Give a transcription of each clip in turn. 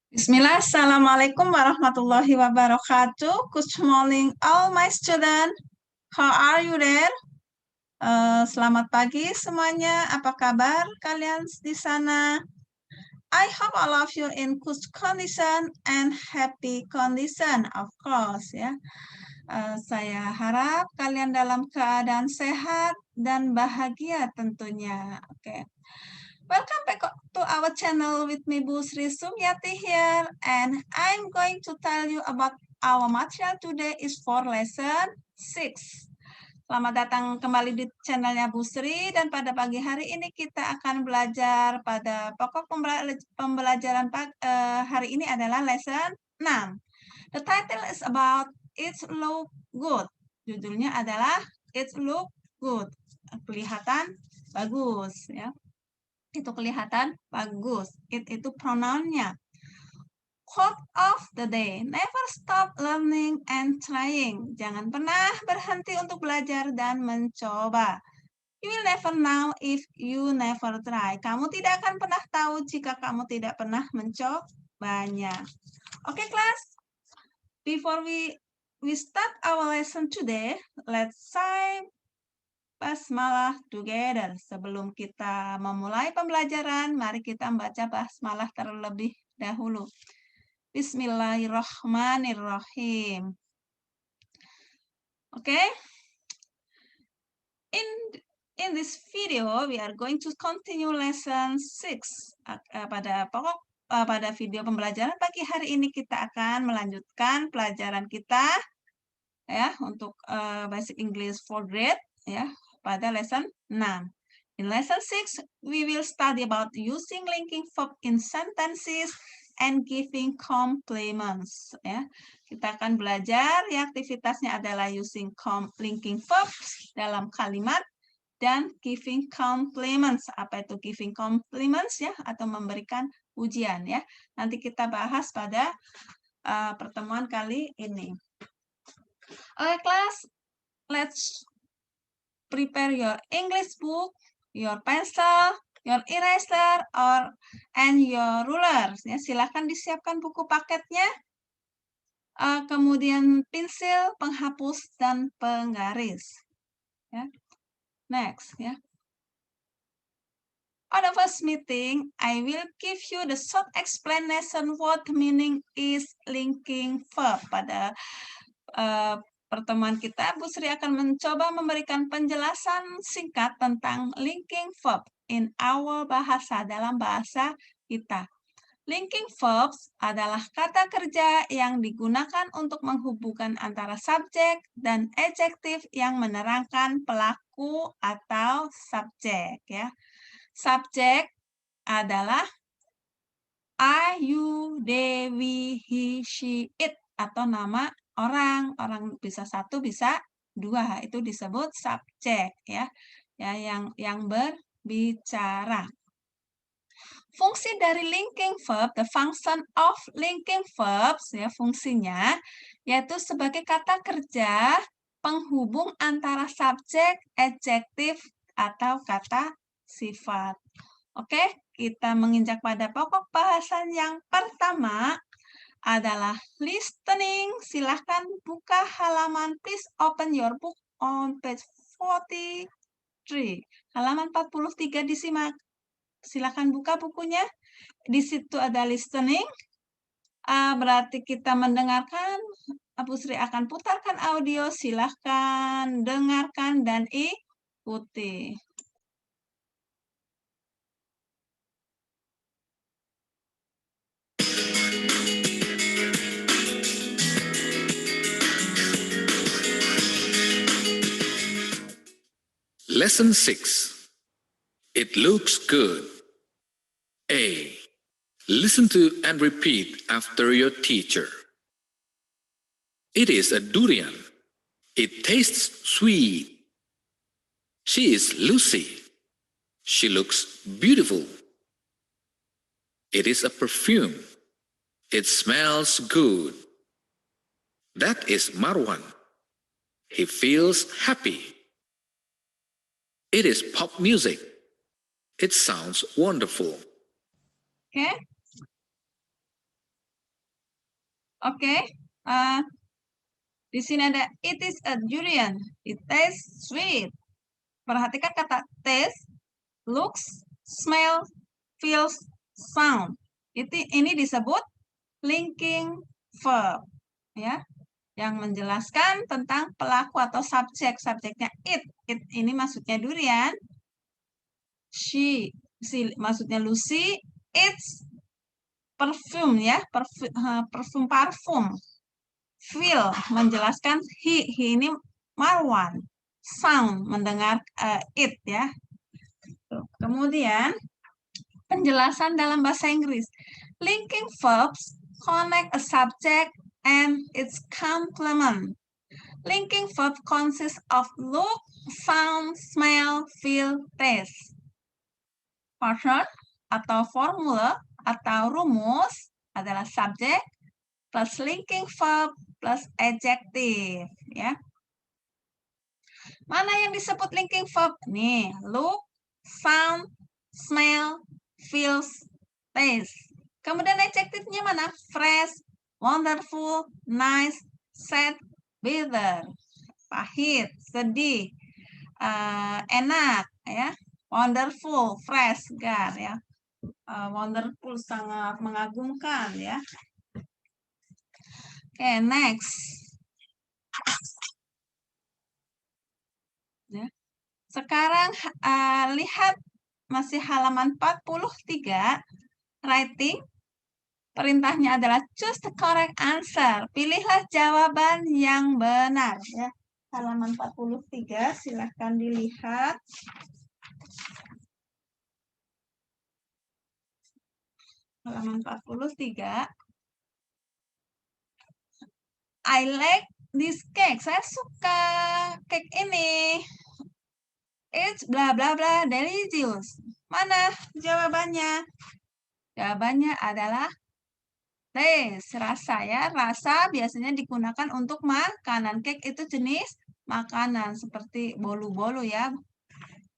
Bismillah, Assalamualaikum warahmatullahi wabarakatuh. Good morning all my students. How are you there? Selamat pagi semuanya. Apa kabar kalian di sana? I hope all of you in good condition and happy condition, of course ya. Saya harap kalian dalam keadaan sehat dan bahagia tentunya. Oke. Welcome back to our channel with me, Bu Sri Sumyati here, and I'm going to tell you about our material today is for lesson 6. Selamat datang kembali di channelnya Bu Sri, dan pada pagi hari ini kita akan belajar pada pokok pembelajaran hari ini adalah lesson 6. The title is about It Look Good. Judulnya adalah It Look Good. Kelihatan bagus ya. Itu kelihatan bagus. It itu pronounnya. Quote of the day. Never stop learning and trying. Jangan pernah berhenti untuk belajar dan mencoba. You will never know if you never try. Kamu tidak akan pernah tahu jika kamu tidak pernah mencobanya. Oke, kelas. Before we start our lesson today, let's say basmalah together. Sebelum kita memulai pembelajaran, mari kita membaca basmalah terlebih dahulu. Bismillahirrahmanirrahim. Okay? In this video, we are going to continue lesson 6. Pada video pembelajaran pagi hari ini kita akan melanjutkan pelajaran kita ya untuk Basic English for Grade ya. Pada lesson 6. In lesson 6, we will study about using linking verb in sentences and giving compliments. Ya. Kita akan belajar, ya, aktivitasnya adalah using linking verbs dalam kalimat dan giving compliments. Apa itu giving compliments ya? Atau memberikan pujian ya. Nanti kita bahas pada pertemuan kali ini. Oke, kelas, let's prepare your English book, your pencil, your eraser, and your ruler. Ya, silakan disiapkan buku paketnya, kemudian pensil, penghapus, dan penggaris. Ya. Next, ya. On the first meeting, I will give you the short explanation what the meaning is linking verb. Pada pertemuan kita, Bu Sri akan mencoba memberikan penjelasan singkat tentang linking verb in our bahasa, dalam bahasa kita. Linking verbs adalah kata kerja yang digunakan untuk menghubungkan antara subjek dan adjektif yang menerangkan pelaku atau subjek. Ya. Subjek adalah I, you, they, we, he, she, it, atau nama orang bisa satu, bisa dua, itu disebut subjek ya, yang berbicara. Fungsi dari linking verb, the function of linking verbs ya, fungsinya yaitu sebagai kata kerja penghubung antara subjek, adjektif atau kata sifat. Oke, kita menginjak pada pokok bahasan yang pertama adalah listening. Silahkan buka halaman, please open your book on page 43. Halaman 43 disimak. Silahkan buka bukunya. Di situ ada listening. Berarti kita mendengarkan. Bu Sri akan putarkan audio. Silahkan dengarkan dan ikuti. Lesson 6. It looks good. A. Listen to and repeat after your teacher. It is a durian. It tastes sweet. She is Lucy. She looks beautiful. It is a perfume. It smells good. That is Marwan. He feels happy. It is pop music. It sounds wonderful. Oke. Oke. Di sini ada it is a durian. It tastes sweet. Perhatikan kata taste, looks, smell, feels, sound. Ini disebut linking verb, ya, yang menjelaskan tentang pelaku atau subjek. Subjeknya it. It ini maksudnya durian. She maksudnya Lucy. It's perfume, ya, parfum. Feel menjelaskan he ini Marwan. Sound mendengar it, ya. Kemudian penjelasan dalam bahasa Inggris. Linking verbs connect a subject and its complement. Linking verb consists of look, sound, smell, feel, taste. Pattern atau formula atau rumus adalah subjek plus linking verb plus adjective, ya. Mana yang disebut linking verb? Nih, look, sound, smell, feels, taste. Kemudian adjektifnya mana? Fresh, wonderful, nice, sad, bitter. Pahit, sedih, enak, ya. Wonderful, fresh, segar, ya. Wonderful, sangat mengagumkan, ya. Oke, next. Ya. Sekarang lihat masih halaman 43, writing. Perintahnya adalah choose the correct answer. Pilihlah jawaban yang benar, ya. Halaman 43, silahkan dilihat. Halaman 43. I like this cake. Saya suka cake ini. It's bla bla bla delicious. Mana jawabannya? Jawabannya adalah taste, rasa, ya. Rasa biasanya digunakan untuk makanan. Cake itu jenis makanan seperti bolu-bolu, ya.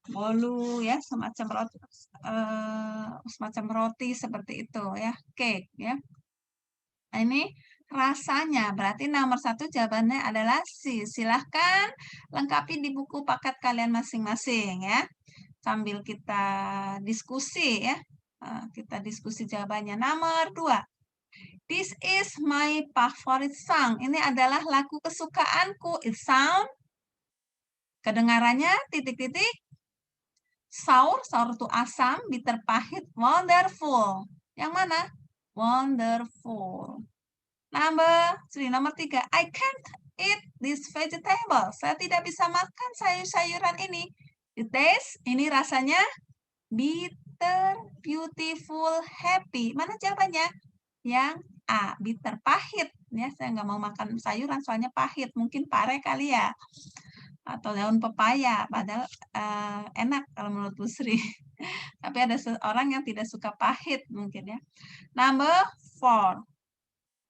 Bolu, ya, semacam roti seperti itu, ya. Cake, ya. Nah, ini rasanya. Berarti nomor 1 jawabannya adalah C. Silahkan lengkapi di buku paket kalian masing-masing, ya. Sambil kita diskusi, ya. Kita diskusi jawabannya. Nomor 2. This is my favorite song. Ini adalah lagu kesukaanku. It sound. Kedengarannya titik-titik. Sour. Sour itu asam. Bitter, pahit. Wonderful. Yang mana? Wonderful. Nomor 3. I can't eat this vegetable. Saya tidak bisa makan sayur-sayuran ini. It tastes, ini rasanya bitter, beautiful, happy. Mana jawabannya? Yang A, bitter, pahit. Ya, saya nggak mau makan sayuran soalnya pahit. Mungkin pare kali ya. Atau daun pepaya. Padahal enak kalau menurut Bu Sri. Tapi ada seorang yang tidak suka pahit mungkin, ya. Number 4.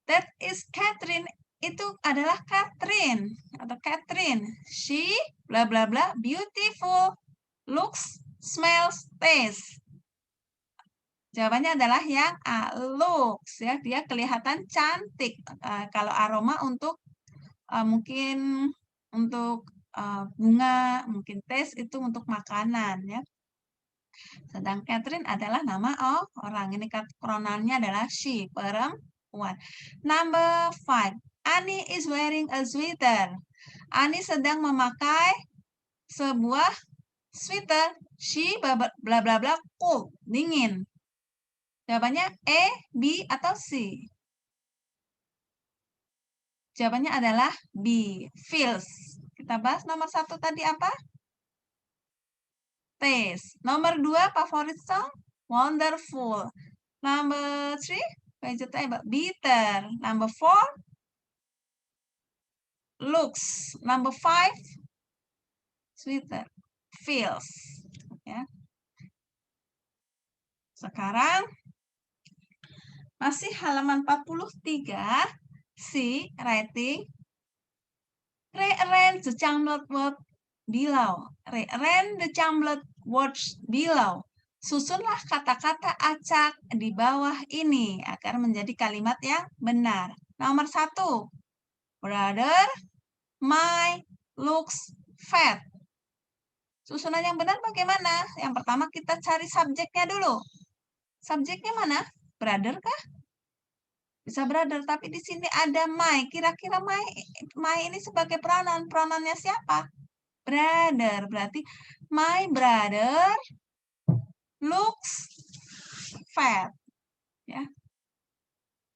That is Catherine. Itu adalah Catherine atau Catherine. She bla bla bla beautiful, looks, smells, tastes. Jawabannya adalah yang A, looks, ya. Dia kelihatan cantik. Kalau aroma untuk mungkin untuk bunga, mungkin taste itu untuk makanan, ya. Sedang Catherine adalah nama orang. Ini pronounnya adalah she, perempuan. Number 5. Ani is wearing a sweater. Ani sedang memakai sebuah sweater. She bla bla bla cold, dingin. Jawabannya E, B, atau C? Jawabannya adalah B, feels. Kita bahas nomor 1 tadi apa? Taste. Nomor 2, favorit song? Wonderful. Number 3, vegetable, bitter. Number 4, looks. Number 5, sweeter, feels. Ya. Sekarang masih halaman 43, C, writing. Rearrange the jumbled word below. Rearrange the jumbled words below. Susunlah kata-kata acak di bawah ini agar menjadi kalimat yang benar. Nomor 1. Brother, my looks fat. Susunan yang benar bagaimana? Yang pertama kita cari subjeknya dulu. Subjeknya mana? Brother kah? Bisa brother, tapi di sini ada my. Kira-kira my ini sebagai pronoun. Pronounnya siapa? Brother. Berarti my brother looks fat. Ya.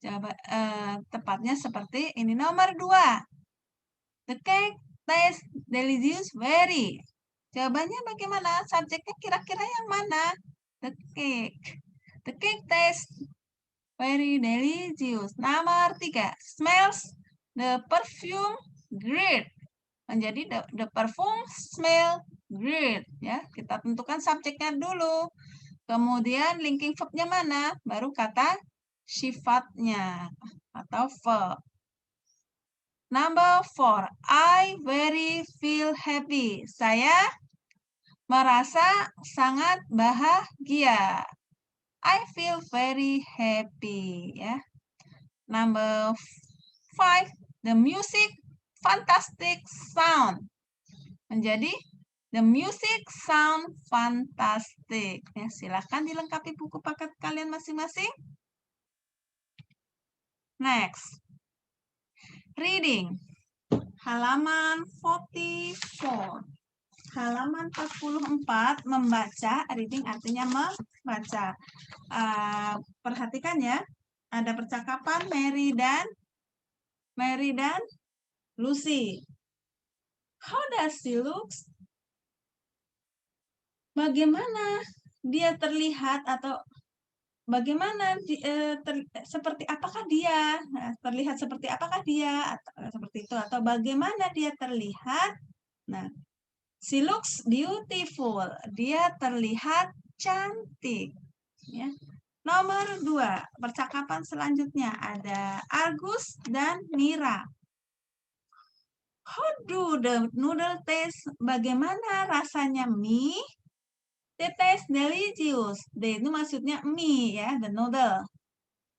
Coba tepatnya seperti ini. Nomor 2. The cake tastes delicious very. Jawabannya bagaimana? Subjeknya kira-kira yang mana? The cake. The cake tastes very delicious. Nomor 3. Smells the perfume great. Menjadi the perfume smell great. Ya, kita tentukan subjeknya dulu. Kemudian linking verb-nya mana? Baru kata sifatnya atau verb. Number 4. I very feel happy. Saya merasa sangat bahagia. I feel very happy. Ya. Number 5. The music fantastic sound. Menjadi the music sound fantastic. Ya, silakan dilengkapi buku paket kalian masing-masing. Next. Reading. Halaman 44. Halaman 44 membaca, reading artinya membaca. Perhatikan ya, ada percakapan Mary dan Lucy. How does she looks? Bagaimana dia terlihat atau bagaimana seperti apakah dia? Nah, terlihat seperti apakah dia? Atau, seperti itu atau bagaimana dia terlihat? Nah, she looks beautiful. Dia terlihat cantik. Ya. Nomor 2, percakapan selanjutnya ada Agus dan Mira. How do the noodle taste? Bagaimana rasanya mie? They taste delicious. They itu maksudnya mie ya, the noodle.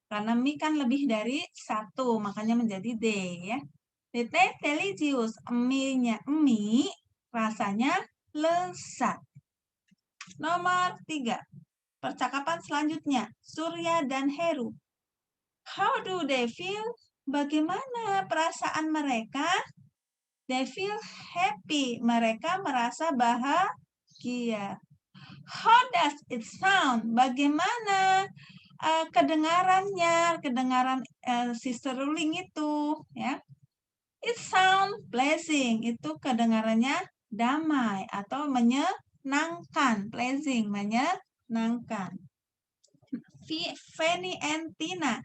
Karena mie kan lebih dari 1, makanya menjadi they ya. They taste delicious. Mie-nya mie, rasanya lezat. Nomor 3. Percakapan selanjutnya, Surya dan Heru. How do they feel? Bagaimana perasaan mereka? They feel happy. Mereka merasa bahagia. How does it sound? Bagaimana kedengarannya? Kedengaran si seruling itu, ya. It sound pleasing. Itu kedengarannya damai atau menyenangkan. Pleasing, menyenangkan. Fanny and Tina.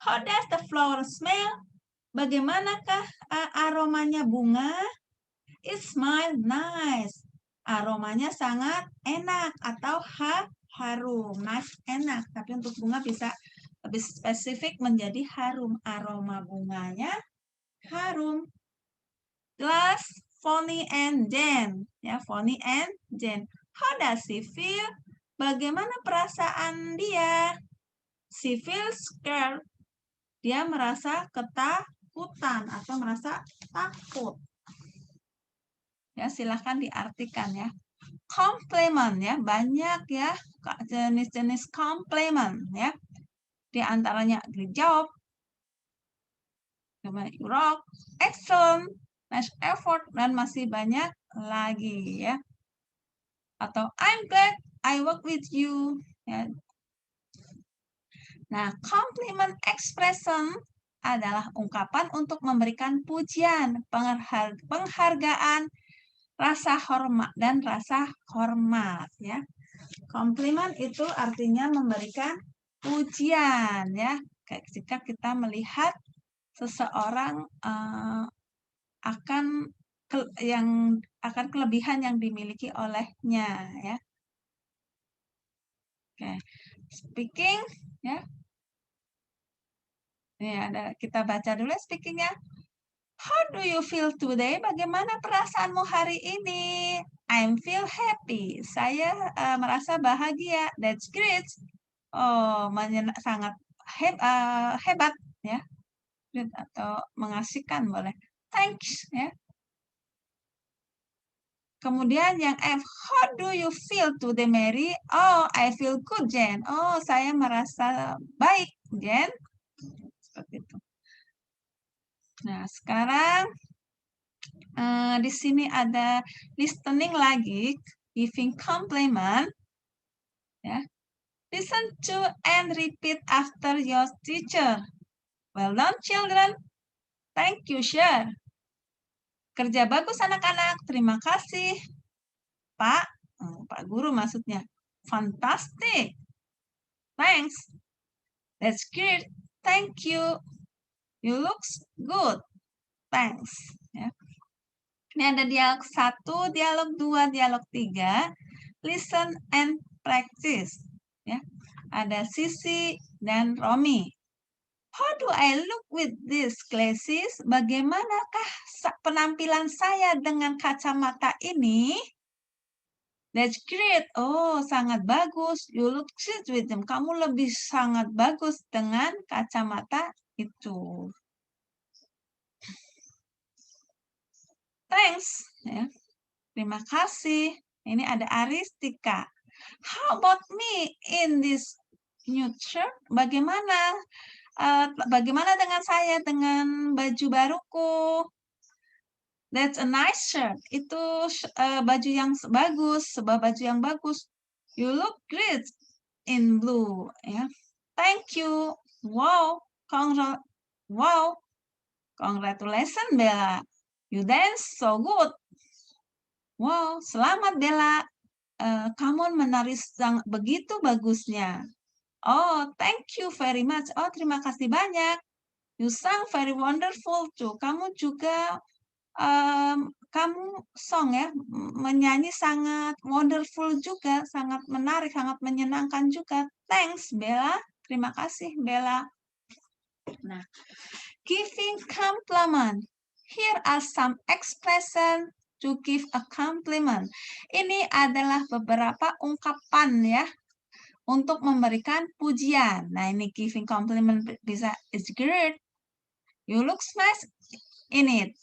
How does the flower smell? Bagaimanakah aromanya bunga? It smells nice. Aromanya sangat enak atau harum. Nice, enak. Tapi untuk bunga bisa lebih spesifik menjadi harum. Aroma bunganya harum. Last, Fonny and Jen. Ya, Fonny and Jen. How does she feel? Bagaimana perasaan dia? She feels scared. Dia merasa ketakutan atau merasa takut. Ya, silahkan diartikan ya. Compliment ya, banyak ya jenis-jenis compliment ya. Di antaranya good job, you rock, excellent, nice effort, dan masih banyak lagi ya. Atau I'm glad I work with you ya. Nah, compliment expression adalah ungkapan untuk memberikan pujian, penghargaan, rasa hormat dan rasa hormat ya. Compliment itu artinya memberikan pujian ya. Kayak jika kita melihat seseorang akan kelebihan yang dimiliki olehnya ya. Oke. Speaking ya. Ini kita baca dulu speakingnya. How do you feel today? Bagaimana perasaanmu hari ini? I feel happy. Saya merasa bahagia. That's great. Oh, sangat hebat ya. great atau mengasihkan boleh. Thanks, ya. Kemudian yang F, how do you feel today, Mary? Oh, I feel good, Jen. Oh, saya merasa baik, Jen. Seperti itu. Nah, sekarang di sini ada listening lagi, giving compliment. Ya. Listen to and repeat after your teacher. Well done, children. Thank you, sir. Kerja bagus anak-anak. Terima kasih, Pak. Pak Guru maksudnya. Fantastic. Thanks. That's great. Thank you. You look good. Thanks. Ya. Ini ada dialog 1, dialog 2, dialog 3. Listen and practice. Ya. Ada Sisi dan Romi. How do I look with these glasses? Bagaimanakah penampilan saya dengan kacamata ini? That's great. Oh, sangat bagus. You look good with them. Kamu lebih sangat bagus dengan kacamata itu. Thanks. Ya. Terima kasih. Ini ada Aristika. How about me in this new shirt? Bagaimana dengan saya dengan baju baruku? That's a nice shirt. Itu baju yang bagus, sebuah baju yang bagus. You look great in blue. Ya. Thank you. Wow. Wow. Congratulations, Bella. You dance so good. Wow, selamat Bella. Kamu menari begitu bagusnya. Oh, thank you very much. Oh, terima kasih banyak. You sang very wonderful too. Kamu juga kamu song ya, menyanyi sangat wonderful juga, sangat menarik, sangat menyenangkan juga. Thanks Bella. Terima kasih Bella. Nah, giving compliment. Here are some expression to give a compliment. Ini adalah beberapa ungkapan ya untuk memberikan pujian. Nah, ini giving compliment bisa is great. You look nice in it.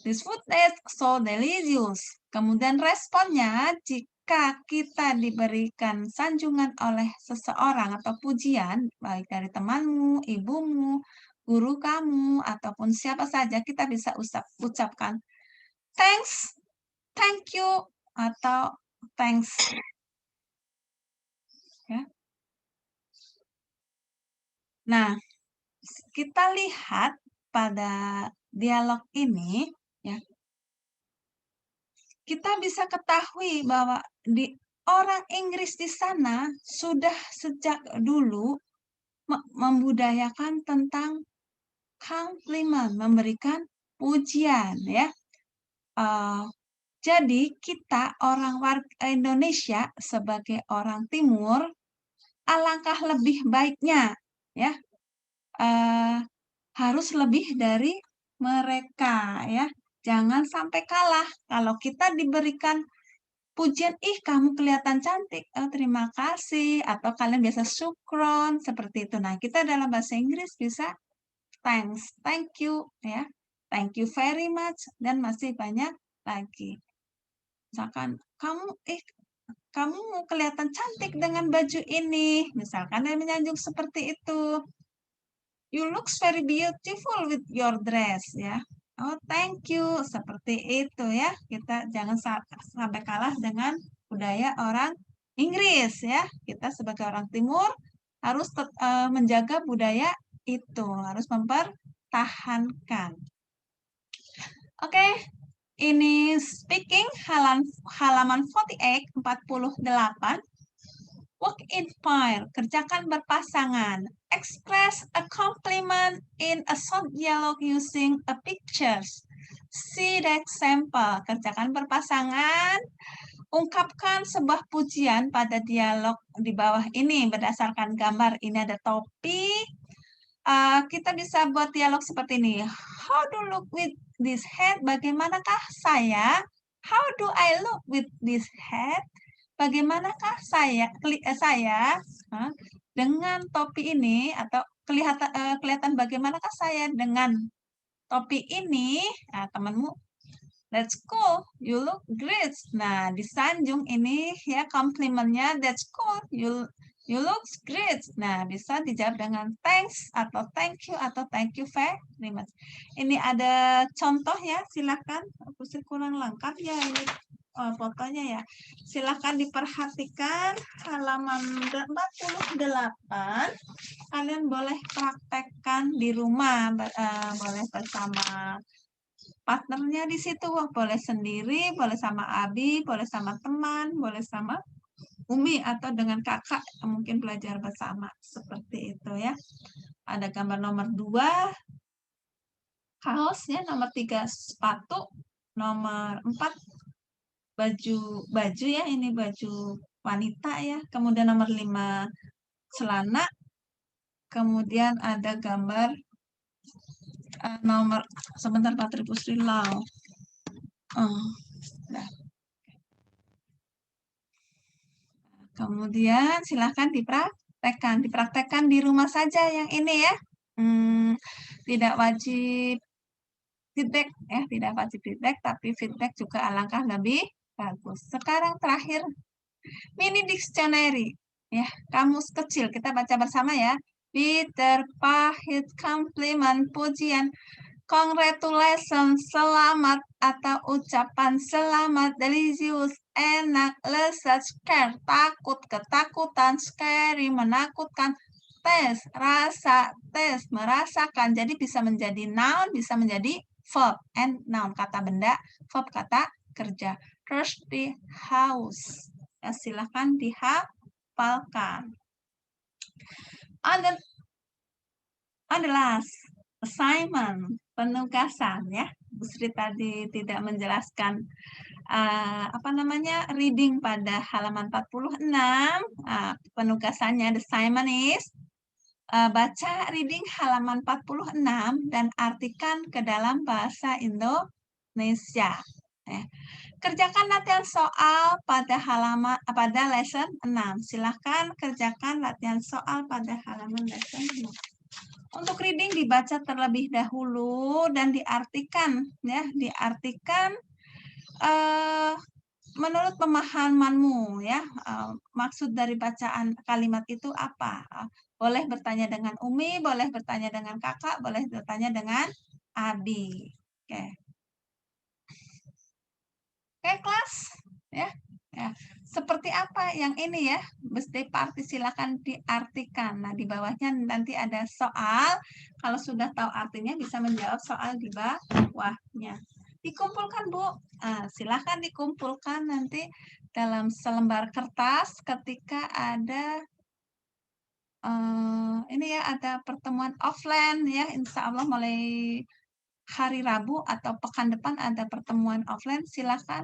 This food is so delicious. Kemudian responnya jika kita diberikan sanjungan oleh seseorang atau pujian, baik dari temanmu, ibumu, guru kamu, ataupun siapa saja, kita bisa ucapkan thanks, thank you, atau thanks. Ya. Nah, kita lihat pada dialog ini, ya, kita bisa ketahui bahwa orang Inggris di sana sudah sejak dulu membudayakan tentang compliment, memberikan pujian, ya. Jadi kita orang warga Indonesia sebagai orang Timur, alangkah lebih baiknya, ya, harus lebih dari mereka, ya. Jangan sampai kalah. Kalau kita diberikan pujian, ih kamu kelihatan cantik, oh, terima kasih, atau kalian biasa syukron, seperti itu. Nah, kita dalam bahasa Inggris bisa thanks, thank you, ya, thank you very much, dan masih banyak lagi. Misalkan, kamu kelihatan cantik dengan baju ini, misalkan dia menyanjung seperti itu. You look very beautiful with your dress, ya. Oh, thank you. Seperti itu ya. Kita jangan sampai kalah dengan budaya orang Inggris ya. Kita sebagai orang Timur harus menjaga budaya itu, harus mempertahankan. Oke, ini speaking halaman 48. Work in pair, kerjakan berpasangan. Express a compliment in a short dialogue using a pictures. See the example, kerjakan berpasangan. Ungkapkan sebuah pujian pada dialog di bawah ini berdasarkan gambar. Ini ada topi. Kita bisa buat dialog seperti ini. How do you look with this hat? Bagaimanakah saya? How do I look with this hat? Bagaimanakah saya dengan topi ini atau kelihatan bagaimanakah saya dengan topi ini? Nah, temanmu, that's cool, you look great. Nah, disanjung ini ya komplimennya, that's cool, you look great. Nah, bisa dijawab dengan thanks atau thank you very much. Ini ada contohnya, silakan. Aku sih kurang lengkap ya ini fotonya ya. Silakan diperhatikan halaman 48. Kalian boleh praktekkan di rumah, boleh bersama partnernya di situ, boleh sendiri, boleh sama Abi, boleh sama teman, boleh sama Umi atau dengan kakak, mungkin belajar bersama seperti itu ya. Ada gambar nomor 2 kaos ya, nomor 3 sepatu, nomor 4 baju ya, ini baju wanita ya. Kemudian nomor 5 celana. Kemudian ada gambar nomor sebentar Pak Tripusri Lau. Nah. Kemudian silahkan dipraktekkan di rumah saja yang ini ya. Tidak wajib feedback ya, tidak wajib feedback, tapi feedback juga alangkah lebih bagus. Sekarang terakhir mini dictionary ya, kamus kecil kita baca bersama ya. Peter, pahit, compliment, pujian, congratulations, selamat atau ucapan selamat, delicious, enak, lezat, scare, takut, ketakutan, scary, menakutkan, taste, rasa, taste, merasakan. Jadi bisa menjadi noun, bisa menjadi verb. And noun kata benda, verb kata kerja. Thirsty, haus. Ya, silahkan dihafalkan. On the last assignment, penugasan ya. Bu Sri tadi tidak menjelaskan reading pada halaman 46. Penugasannya, the assignment is baca reading halaman 46 dan artikan ke dalam bahasa Indonesia. Kerjakan latihan soal pada lesson 6. Silahkan kerjakan latihan soal pada halaman lesson 6. Untuk reading dibaca terlebih dahulu dan diartikan ya, menurut pemahamanmu ya. Maksud dari bacaan kalimat itu apa? Boleh bertanya dengan Umi, boleh bertanya dengan kakak, boleh bertanya dengan Abi. Oke. Oke, kelas ya. Seperti apa yang ini ya? Birthday party silakan diartikan. Nah, di bawahnya nanti ada soal. Kalau sudah tahu artinya bisa menjawab soal di bawahnya. Dikumpulkan, Bu. Silakan dikumpulkan nanti dalam selembar kertas ketika ada ini ya, ada pertemuan offline ya. Insya Allah mulai hari Rabu atau pekan depan ada pertemuan offline. Silakan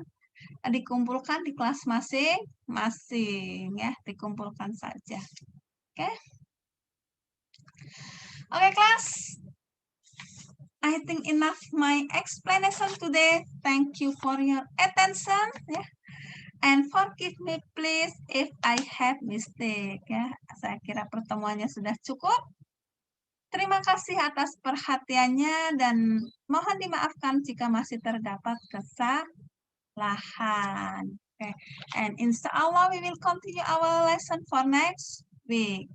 dikumpulkan di kelas masing-masing ya, dikumpulkan saja. Oke. Oke, kelas. I think enough my explanation today. Thank you for your attention ya. And forgive me please if I have mistake ya. Saya kira pertemuannya sudah cukup. Terima kasih atas perhatiannya dan mohon dimaafkan jika masih terdapat kesalahan. Okay. And inshallah we will continue our lesson for next week.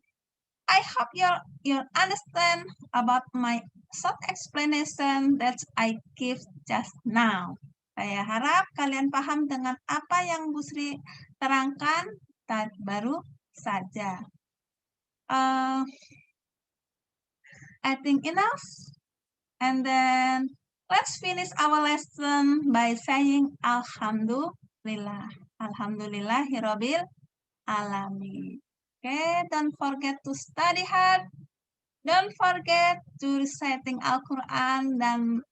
I hope you understand about my short explanation that I give just now. Saya harap kalian paham dengan apa yang Bu Sri terangkan baru saja. I think enough. And then let's finish our lesson by saying Alhamdulillah. Alhamdulillahirabbil alamin. Okay, don't forget to study hard. Don't forget to reciting Al-Quran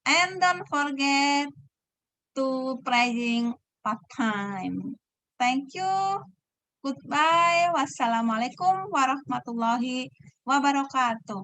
and don't forget to praying part-time. Thank you. Goodbye. Wassalamualaikum warahmatullahi wabarakatuh.